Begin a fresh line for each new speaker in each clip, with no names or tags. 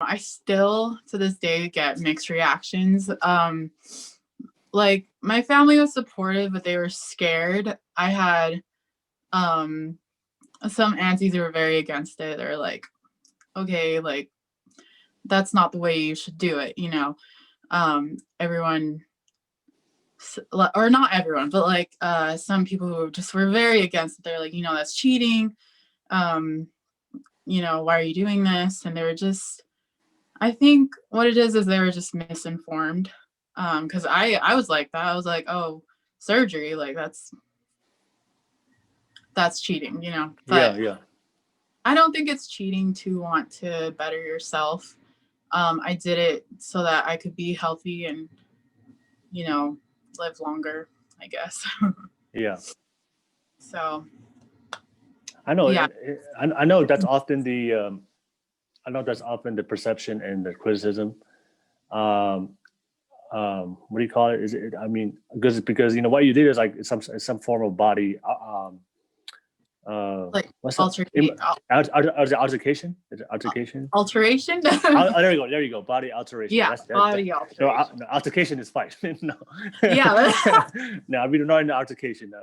I still to this day get mixed reactions. Like my family was supportive, but they were scared. I had some aunties who were very against it. They're like, okay, like that's not the way you should do it, you know. Everyone, or not everyone, but like some people who just were very against it. They're like, you know, that's cheating. You know, why are you doing this? And they were just, I think what it is they were just misinformed. Because I was like that. I was like, oh, surgery, like that's cheating, you know. But
Yeah.
I don't think it's cheating to want to better yourself. I did it so that I could be healthy and, you know, live longer, I guess.
Yeah.
So
I know.
yeah.
I know that's often the perception and the criticism. Um, what do you call it? Is it? I mean, because you know what you did is like some form of body.
Like
What's that?
altercation.
Altercation? Is it altercation?
Alteration.
There you go. There you go. Body alteration.
Yeah, body
No,
alteration.
no, altercation is fine. No.
Yeah.
No, we don't know in altercation. No.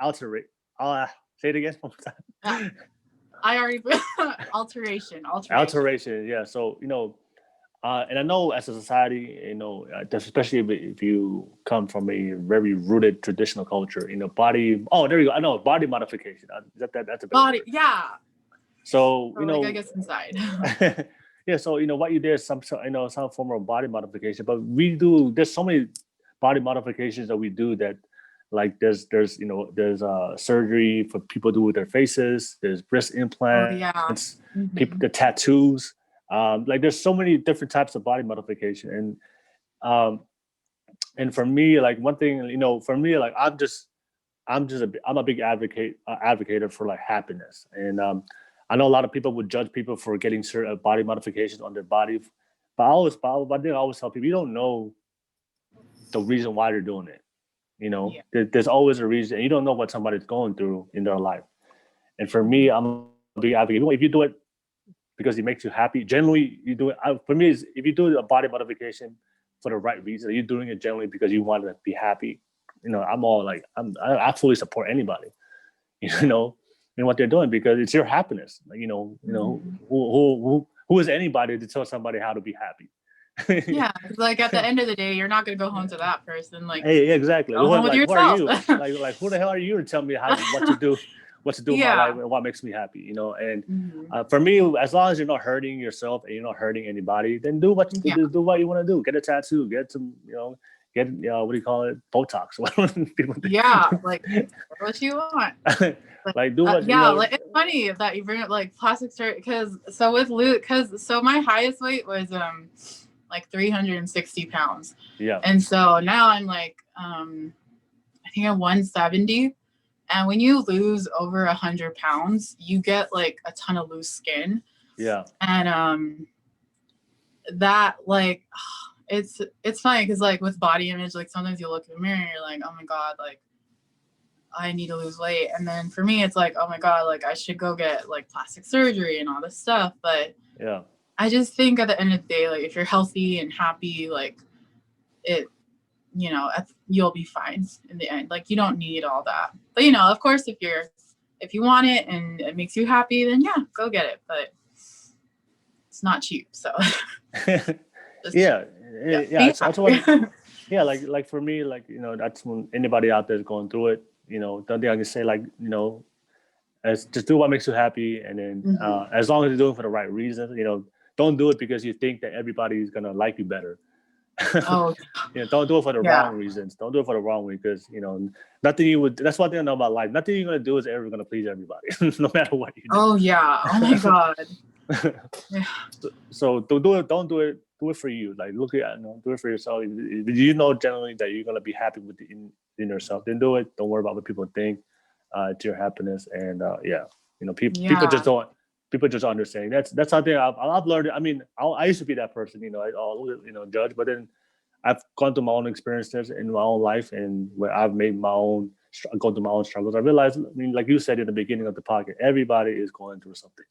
Alterate. Say it again one more time.
I already alteration.
Alteration. Yeah. So you know, and I know as a society, you know, especially if you come from a very rooted traditional culture, you know, body. Oh, there you go. I know body modification. That's a better
Body.
word.
Yeah.
So you know,
like I guess inside.
yeah. So you know what you did is some form of body modification, but we do. There's so many body modifications that we do that. Like there's surgery for people do with their faces. There's breast
Oh yeah.
implants, people
Mm-hmm.
the tattoos. Like there's so many different types of body modification, um, and for me, like one thing, you know, for me, like I'm a big advocator for like happiness, and I know a lot of people would judge people for getting certain body modifications on their body, but I think I always tell people you don't know the reason why they're doing it. You know,
Yeah.
there's always a reason. You don't know what somebody's going through in their life, and for me, I'm a big advocate. If you do it because it makes you happy. Generally, you do it. For me, is if you do a body modification for the right reason, you're doing it generally because you want to be happy. You know, I'm all like, I fully support anybody. You know, in what they're doing because it's your happiness. Like,
Mm-hmm.
who is anybody to tell somebody how to be happy?
Yeah. Like at the end of the day, you're not gonna go home to that person. Like
Hey, yeah, exactly.
go home with
Like, who are
yourself.
you? Like, who the hell are you to tell me what to do in my life
Yeah.
and what makes me happy? You know, and
Mm-hmm.
for me, as long as you're not hurting yourself and you're not hurting anybody, then do what
Yeah.
do what you want to do. Get a tattoo, get some, get what do you call it, Botox. What do people
Yeah. Like what you want. Like,
like do what
yeah, like it's funny that you bring up like plastic surgery because so with Luke, because so my highest weight was like 360 pounds,
yeah,
and so now I'm like I think I'm 170, and when you lose over 100 pounds, you get like a ton of loose skin,
yeah,
and that like it's funny because like with body image, like sometimes you look in the mirror and you're like, oh my god, like I need to lose weight. And then for me, it's like, oh my God, like I should go get like plastic surgery and all this stuff. But
yeah.
I just think at the end of the day, like if you're healthy and happy, like it, you'll be fine in the end. Like you don't need all that. But of course, if you want it and it makes you happy, then yeah, go get it. But it's not cheap. So just,
Yeah, yeah.
be
That's what.
happy.
Yeah, like for me, like that's when anybody out there is going through it. Don't think I can say like as just do what makes you happy, and then
Mhm.
as long as you're doing it for the right reason, don't do it because you think that everybody's gonna like you better.
Oh,
Don't do it for the
yeah.
wrong reasons. Don't do it for the wrong way because nothing you would. That's one thing I know about life. Nothing you're gonna do is ever gonna please everybody, no matter what you
Oh, yeah. Oh my God.
do.
Yeah.
So don't do it. Don't do it. Do it for you. Like look at do it for yourself. If you know generally that you're gonna be happy with in yourself, then do it. Don't worry about what people think. It's your happiness, and yeah, people just
Yeah.
don't. People just understand. That's something I've learned. I mean, I used to be that person. I always judge, but then I've gone through my own experiences in my own life, and where I've made my own gone through my own struggles. I realized, I mean, like you said in the beginning of the podcast, everybody is going through something.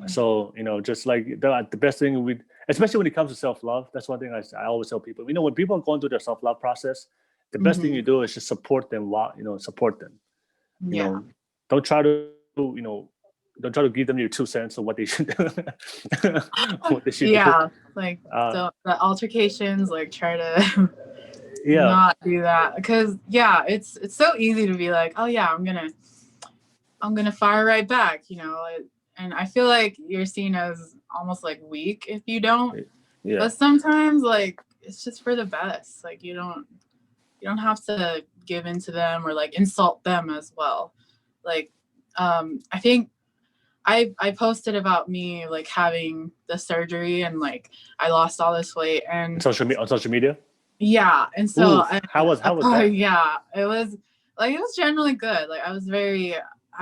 So, just like the best thing especially when it comes to self-love, that's one thing I always tell people. When people are going through their self-love process, the best thing you do is just support them support them.
Yeah.
Don't try to, don't try to give them your 2 cents of what they should do. What they should do.
Yeah. Like the altercations, like try to
Yeah.
not do that. Because it's so easy to be like, oh yeah, I'm gonna fire right back, and I feel like you're seen as almost like weak if you don't.
Yeah.
But sometimes like it's just for the best. Like you don't have to give in to them or like insult them as well. Like I think I posted about me like having the surgery and like I lost all this weight and
on social media.
Yeah, and so
how was that?
Yeah, it was generally good. Like I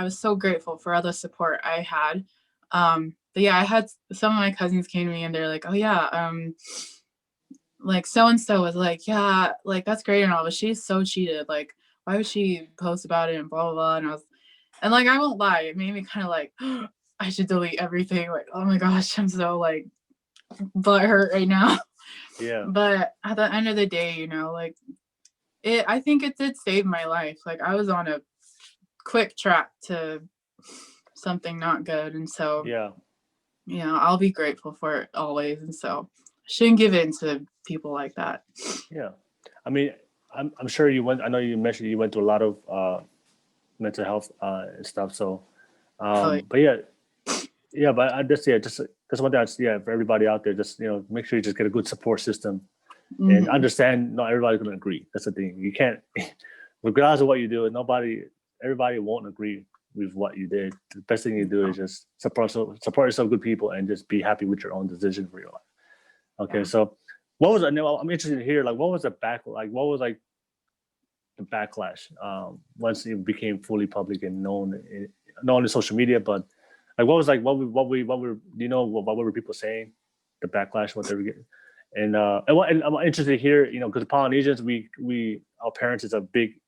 was so grateful for all the support I had. But yeah, I had some of my cousins came to me and they're like, oh yeah, like so and so was like, yeah, like that's great and all, but she's so cheated. Like, why would she post about it and blah blah blah? And like I won't lie, it made me kind of like I should delete everything. Like, oh my gosh, I'm so like butthurt right now.
Yeah.
But at the end of the day, like I think it did save my life. Like I was on a quick track to something not good. And so, I'll be grateful for it always. And so I shouldn't give in to people like that.
Yeah. I mean, I'm sure I know you mentioned you went through a lot of mental health and stuff. So, but but I just, that's one thing for everybody out there, just, make sure you just get a good support system and understand not everybody's going to agree. That's the thing. You can't, regardless of what you do, everybody won't agree with what you did. The best thing you do is just support yourself, good people, and just be happy with your own decision for your life. Okay. So what was, I'm interested to hear, like, what was the backlash once it became fully public and known, not only social media, but like what were people saying, the backlash, what they were getting, and I'm interested to hear, because Polynesians, our parents is a big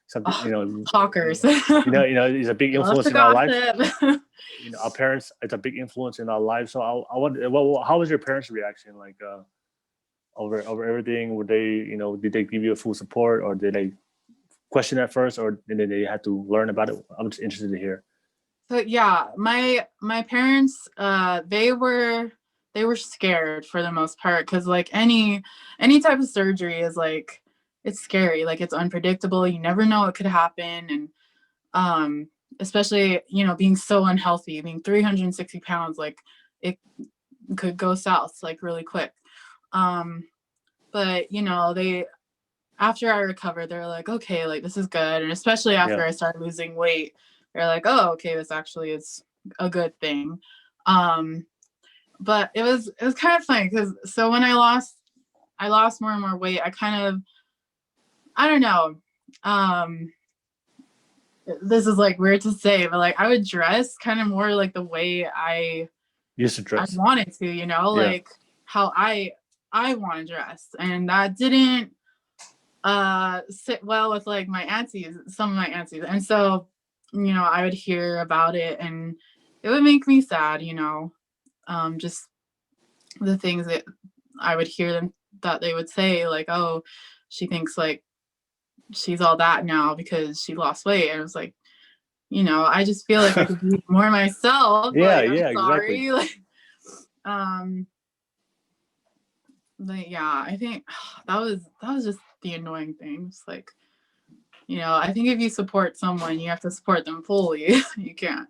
something,
talkers,
is a big influence in our life. Our parents, it's a big influence in our lives. So I wonder, how was your parents' reaction, like over everything? Were they, did they give you a full support, or did they question at first, or then they had to learn about it? I'm just interested to hear.
So yeah, my parents, they were scared for the most part, because like any type of surgery is like, it's scary, like it's unpredictable, you never know what could happen, and especially being so unhealthy, being 360 pounds, like it could go south like really quick. But they, after I recovered, they're like, okay, like this is good, and especially after I started losing weight, they're like, oh, okay, this actually is a good thing. But it was kind of funny, because so when I lost more and more weight, I kind of, I don't know, this is like weird to say, but like I would dress kind of more like the way I
used to dress.
I wanted to, like how I want to dress, and that didn't sit well with like some of my aunties, and so I would hear about it and it would make me sad, just the things that I would hear them, that they would say, like, oh, she thinks like she's all that now because she lost weight. And it was like, I just feel like I could be more myself.
Yeah,
like,
yeah,
I'm sorry.
Exactly.
Like, but yeah, I think that was just the annoying thing. It's like, I think if you support someone, you have to support them fully. You can't